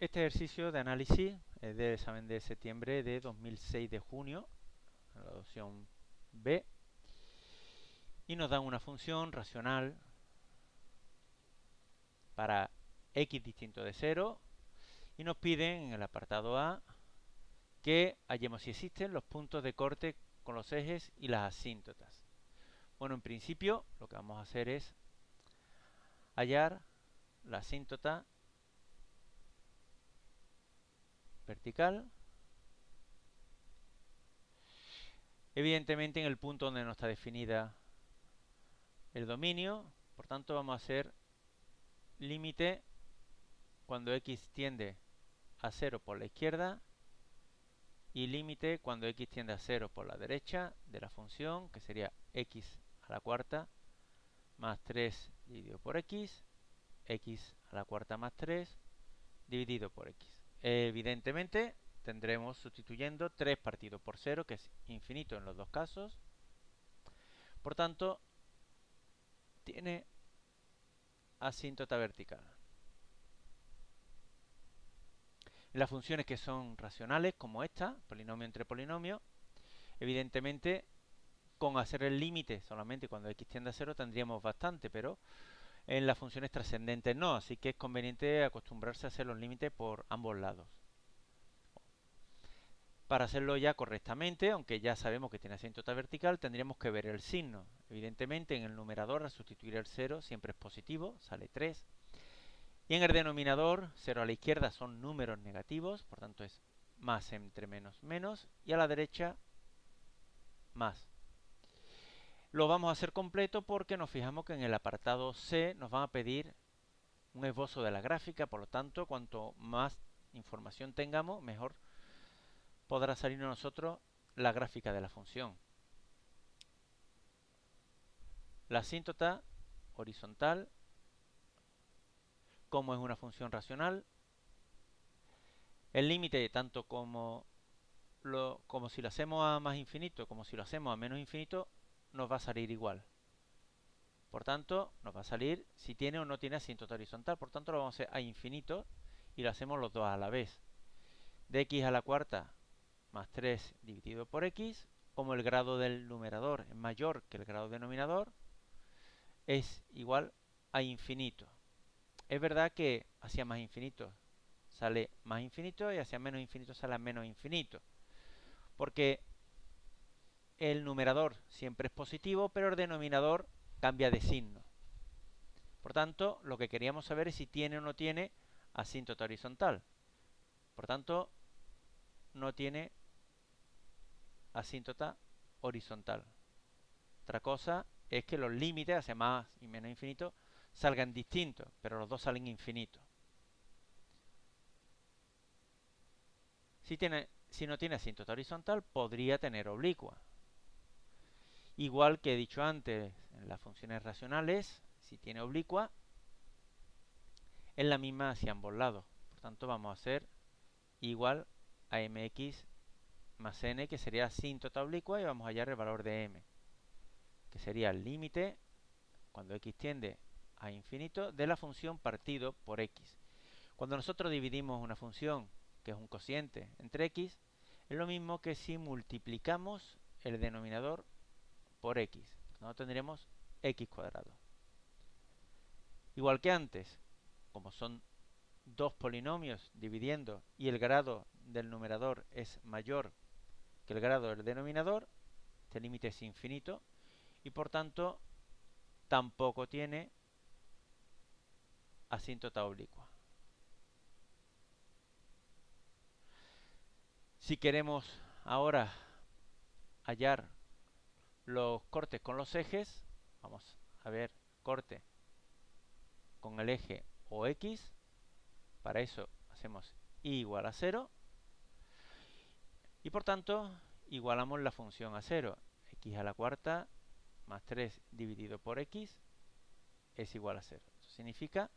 Este ejercicio de análisis es del examen de septiembre de 2006 de junio, la opción B, y nos dan una función racional para x distinto de 0 y nos piden en el apartado A que hallemos si existen los puntos de corte con los ejes y las asíntotas. Bueno, en principio lo que vamos a hacer es hallar la asíntota vertical, evidentemente en el punto donde no está definida el dominio. Por tanto, vamos a hacer límite cuando x tiende a 0 por la izquierda y límite cuando x tiende a 0 por la derecha de la función, que sería x a la cuarta más 3 dividido por x a la cuarta más 3 dividido por x. Evidentemente tendremos sustituyendo 3 partido por 0, que es infinito en los dos casos. Por tanto, tiene asíntota vertical. En las funciones que son racionales, como esta, polinomio entre polinomio, evidentemente con hacer el límite solamente cuando x tiende a 0 tendríamos bastante, pero en las funciones trascendentes no, así que es conveniente acostumbrarse a hacer los límites por ambos lados. Para hacerlo ya correctamente, aunque ya sabemos que tiene asíntota vertical, tendríamos que ver el signo. Evidentemente en el numerador, al sustituir el 0, siempre es positivo, sale 3. Y en el denominador, 0 a la izquierda son números negativos, por tanto es más entre menos menos, y a la derecha más. Lo vamos a hacer completo porque nos fijamos que en el apartado C nos van a pedir un esbozo de la gráfica, por lo tanto, cuanto más información tengamos, mejor podrá salir a nosotros la gráfica de la función. La asíntota horizontal, como es una función racional, el límite tanto como si lo hacemos a más infinito como si lo hacemos a menos infinito, nos va a salir igual. Por tanto, nos va a salir si tiene o no tiene asíntota horizontal. Por tanto, lo vamos a hacer a infinito y lo hacemos los dos a la vez. De x a la cuarta más 3 dividido por x, como el grado del numerador es mayor que el grado del denominador, es igual a infinito. Es verdad que hacia más infinito sale más infinito y hacia menos infinito sale menos infinito, porque el numerador siempre es positivo, pero el denominador cambia de signo. Por tanto, lo que queríamos saber es si tiene o no tiene asíntota horizontal. Por tanto, no tiene asíntota horizontal. Otra cosa es que los límites hacia más y menos infinito salgan distintos, pero los dos salen infinitos. Si no tiene asíntota horizontal, podría tener oblicua. Igual que he dicho antes, en las funciones racionales, si tiene oblicua, es la misma hacia ambos lados. Por tanto, vamos a hacer igual a mx más n, que sería asíntota oblicua, y vamos a hallar el valor de m, que sería el límite, cuando x tiende a infinito, de la función partido por x. Cuando nosotros dividimos una función, que es un cociente, entre x, es lo mismo que si multiplicamos el denominador por x. No tendremos x cuadrado. Igual que antes, como son dos polinomios dividiendo y el grado del numerador es mayor que el grado del denominador, este límite es infinito y por tanto tampoco tiene asíntota oblicua. Si queremos ahora hallar los cortes con los ejes, vamos a ver corte con el eje OX. Para eso hacemos y igual a 0 y por tanto igualamos la función a 0. X a la cuarta más 3 dividido por x es igual a 0. Eso significa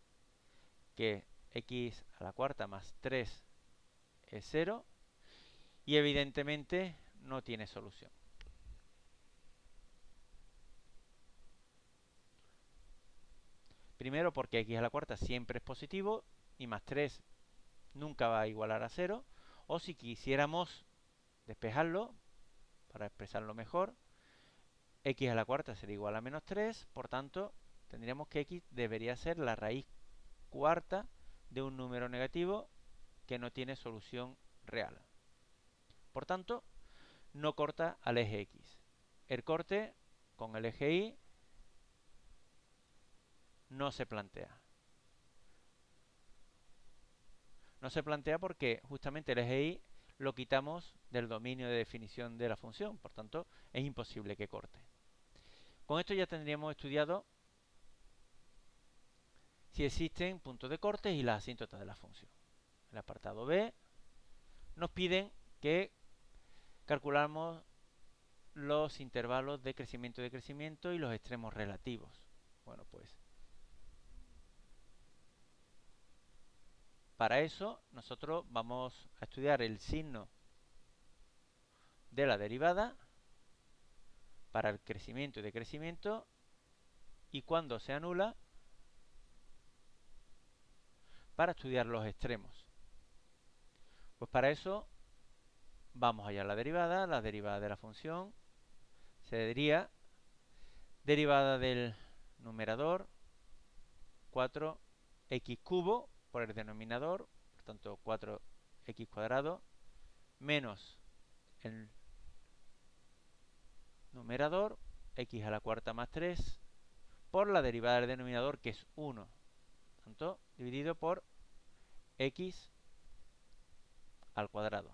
que x a la cuarta más 3 es 0 y evidentemente no tiene solución. Primero porque x a la cuarta siempre es positivo y más 3 nunca va a igualar a 0, o si quisiéramos despejarlo, para expresarlo mejor, x a la cuarta sería igual a menos 3, por tanto, tendríamos que x debería ser la raíz cuarta de un número negativo que no tiene solución real. Por tanto, no corta al eje x. El corte con el eje y no se plantea. No se plantea porque justamente el eje y lo quitamos del dominio de definición de la función, por tanto es imposible que corte. Con esto ya tendríamos estudiado si existen puntos de corte y las asíntotas de la función. En el apartado B nos piden que calculamos los intervalos de crecimiento y los extremos relativos. Bueno, pues para eso nosotros vamos a estudiar el signo de la derivada para el crecimiento y decrecimiento, y cuando se anula para estudiar los extremos. Pues para eso vamos a hallar la derivada de la función sería derivada del numerador 4x cubo por el denominador, por tanto 4x cuadrado, menos el numerador, x a la cuarta más 3, por la derivada del denominador, que es 1, tanto dividido por x al cuadrado.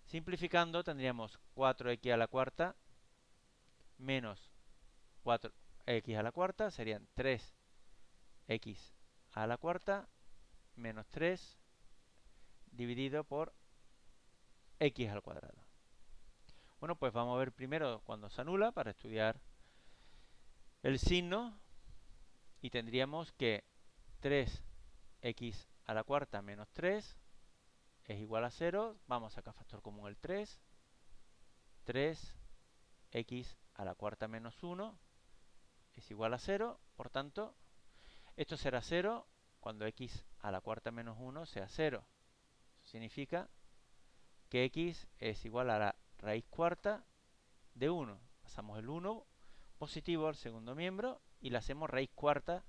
Simplificando tendríamos 4x a la cuarta menos 4x a la cuarta, serían 3x a la cuarta menos 3 dividido por x al cuadrado. Bueno, pues vamos a ver primero cuando se anula para estudiar el signo, y tendríamos que 3x a la cuarta menos 3 es igual a 0. Vamos a sacar factor común el 3. 3x a la cuarta menos 1 es igual a 0. Por tanto, esto será 0 cuando x a la cuarta menos 1 sea 0. Eso significa que x es igual a la raíz cuarta de 1. Pasamos el 1 positivo al segundo miembro y le hacemos raíz cuarta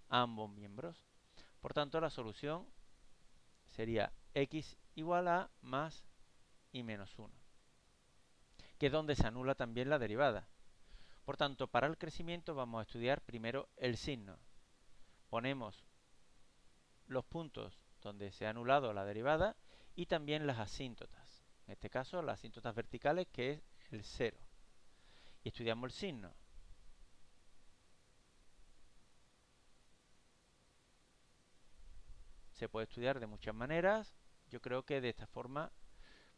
a ambos miembros. Por tanto, la solución sería x igual a más y menos 1, que es donde se anula también la derivada. Por tanto, para el crecimiento vamos a estudiar primero el signo. Ponemos los puntos donde se ha anulado la derivada y también las asíntotas. En este caso, las asíntotas verticales, que es el 0. Y estudiamos el signo. Se puede estudiar de muchas maneras. Yo creo que de esta forma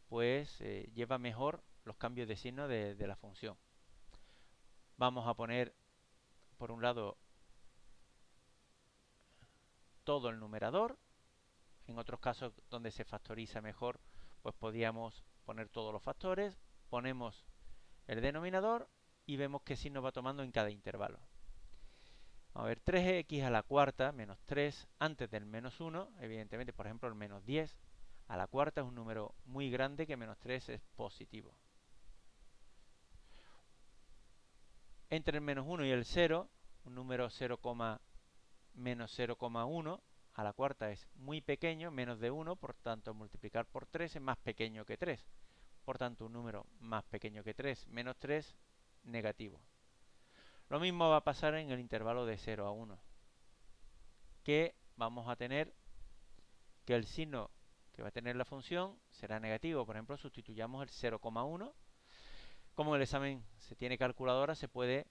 pues lleva mejor los cambios de signo de la función. Vamos a poner por un lado todo el numerador. En otros casos donde se factoriza mejor, pues podríamos poner todos los factores. Ponemos el denominador y vemos qué signo va tomando en cada intervalo. Vamos a ver, 3x a la cuarta menos 3 antes del menos 1, evidentemente, por ejemplo, el menos 10 a la cuarta es un número muy grande, que menos 3 es positivo. Entre el menos 1 y el 0, un número 0, menos 0,1 a la cuarta es muy pequeño, menos de 1, por tanto multiplicar por 3 es más pequeño que 3. Por tanto, un número más pequeño que 3, menos 3, negativo. Lo mismo va a pasar en el intervalo de 0 a 1, que vamos a tener que el signo que va a tener la función será negativo. Por ejemplo, sustituyamos el 0,1. Como en el examen se tiene calculadora, se puede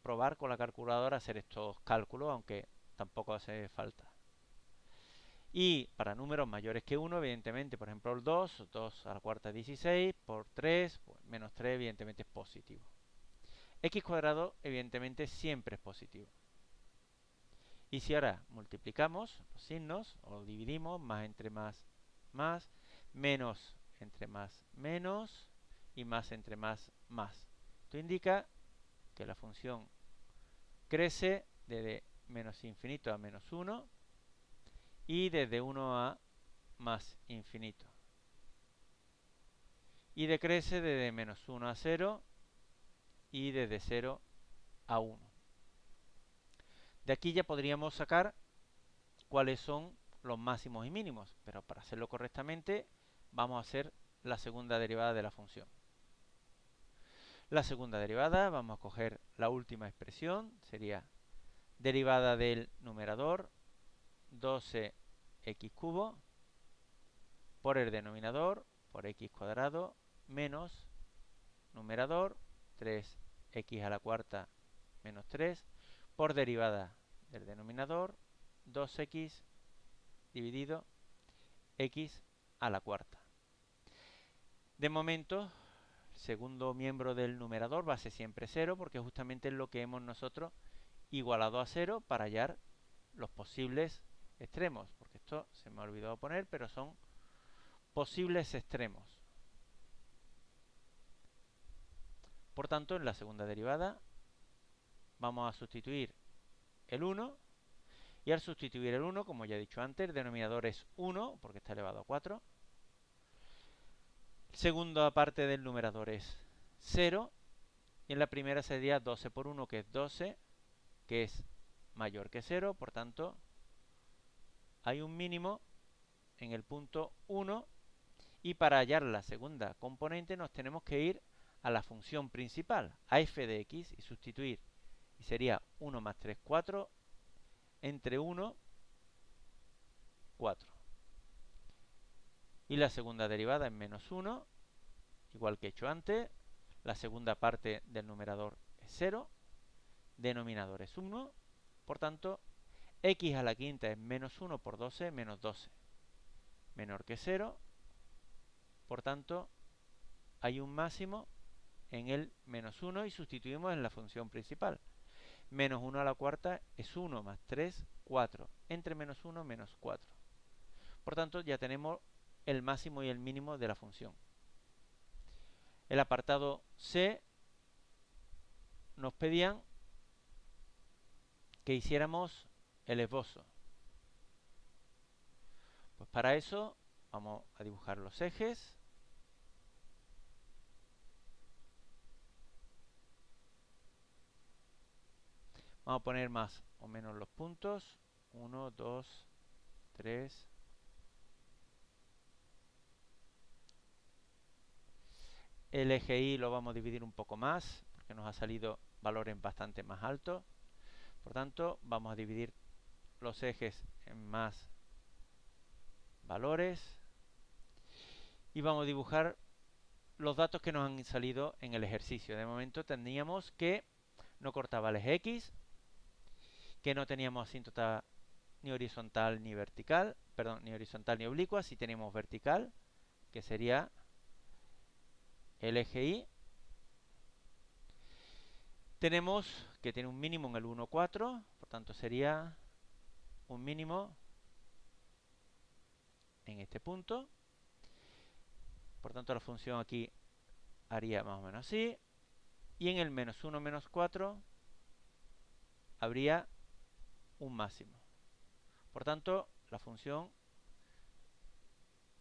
probar con la calculadora hacer estos cálculos, aunque tampoco hace falta. Y para números mayores que 1, evidentemente, por ejemplo el 2 a la cuarta es 16, por 3, pues menos 3 evidentemente es positivo. X cuadrado evidentemente siempre es positivo. Y si ahora multiplicamos los signos, o dividimos, más entre más, menos entre más, menos, y más entre más, más. Esto indica que la función crece desde menos infinito a menos 1, y desde 1 a más infinito. Y decrece desde menos 1 a 0 y desde 0 a 1. De aquí ya podríamos sacar cuáles son los máximos y mínimos, pero para hacerlo correctamente vamos a hacer la segunda derivada de la función. La segunda derivada, vamos a coger la última expresión, sería derivada del numerador 12x cubo por el denominador por x cuadrado menos numerador 3x a la cuarta menos 3 por derivada del denominador 2x dividido x a la cuarta. De momento, el segundo miembro del numerador va a ser siempre 0 porque justamente es lo que hemos nosotros igualado a 0 para hallar los posibles extremos, porque esto se me ha olvidado poner, pero son posibles extremos. Por tanto, en la segunda derivada vamos a sustituir el 1 y al sustituir el 1, como ya he dicho antes, el denominador es 1 porque está elevado a 4. Segunda parte del numerador es 0 y en la primera sería 12 por 1 que es 12, que es mayor que 0, por tanto hay un mínimo en el punto 1 y para hallar la segunda componente nos tenemos que ir a la función principal, a f de x, y sustituir. Y sería 1 más 3, 4, entre 1, 4. Y la segunda derivada es menos 1, igual que he hecho antes. La segunda parte del numerador es 0, denominador es 1, por tanto, x a la quinta es menos 1 por 12, menos 12, menor que 0, por tanto, hay un máximo en el menos 1 y sustituimos en la función principal. Menos 1 a la cuarta es 1 más 3, 4. Entre menos 1, menos 4. Por tanto, ya tenemos el máximo y el mínimo de la función. El apartado C nos pedían que hiciéramos el esbozo. Pues para eso vamos a dibujar los ejes. Vamos a poner más o menos los puntos. 1, 2, 3. El eje Y lo vamos a dividir un poco más, porque nos ha salido valores bastante más altos. Por tanto, vamos a dividir los ejes en más valores. Y vamos a dibujar los datos que nos han salido en el ejercicio. De momento teníamos que no cortaba el eje X, que no teníamos asíntota ni horizontal ni vertical, perdón, ni horizontal ni oblicua, si teníamos vertical, que sería el eje Y. Tenemos que tiene un mínimo en el 1, 4, por tanto sería un mínimo en este punto. Por tanto la función aquí haría más o menos así. Y en el menos 1, menos 4 habría un máximo. Por tanto, la función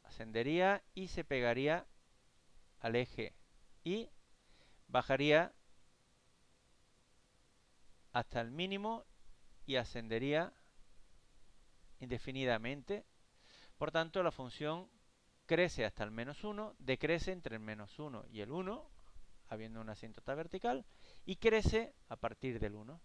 ascendería y se pegaría al eje Y, bajaría hasta el mínimo y ascendería indefinidamente. Por tanto, la función crece hasta el menos 1, decrece entre el menos 1 y el 1, habiendo una asíntota vertical, y crece a partir del 1.